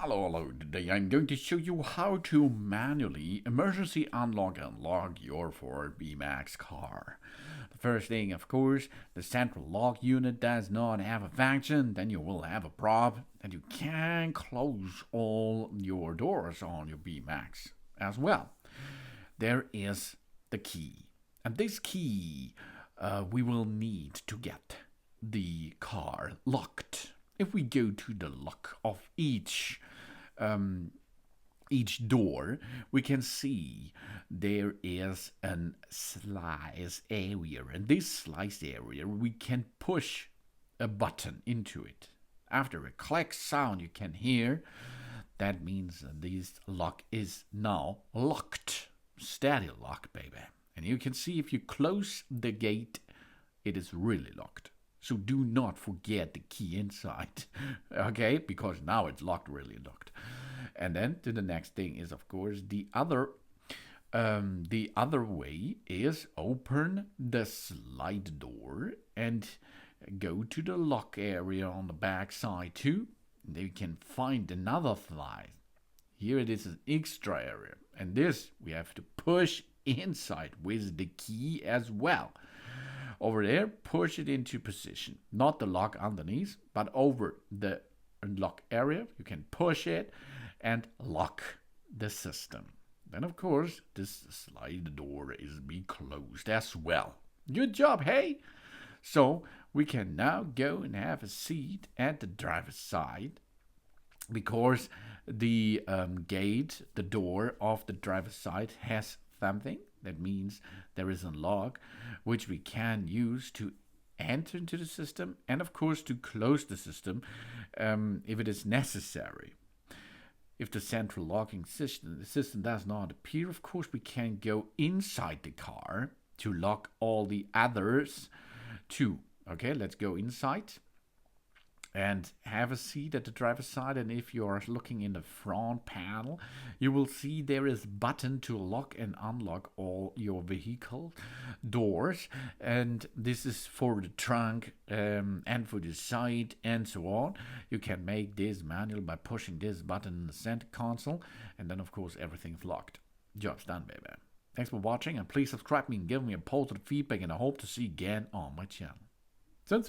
Hello, today I'm going to show you how to manually emergency unlock and lock your Ford B-Max car. The first thing, of course, the central lock unit does not have a function, then you will have a problem that you can close all your doors on your B-Max as well. There is the key, and this key we will need to get the car locked. If we go to the lock of each door, we can see there is a slice area, and this slice area we can push a button into it. After a click sound you can hear, that means this lock is now locked. Steady lock, baby. And you can see if you close the gate, it is really locked. So do not forget the key inside, okay? Because now it's locked, really locked. And then to the next thing is, of course, the other way is open the slide door and go to the lock area on the back side too. Then you can find another slide. Here it is an extra area, and this we have to push inside with the key as well. Over there, push it into position. Not the lock underneath, but over the lock area. You can push it and lock the system. Then, of course, this slide door is be closed as well. Good job, hey? So we can now go and have a seat at the driver's side because the gate, the door of the driver's side has something. That means there is a lock which we can use to enter into the system and, of course, to close the system if it is necessary. If the central locking system does not appear, of course, we can go inside the car to lock all the others too. Okay, let's go inside and have a seat at the driver's side. And if you are looking in the front panel, you will see there is a button to lock and unlock all your vehicle doors. And this is for the trunk and for the side and so on. You can make this manual by pushing this button in the center console. And then, of course, everything's locked. Job's done, baby. Thanks for watching, and please subscribe me and give me a positive feedback, and I hope to see you again on my channel. Soon.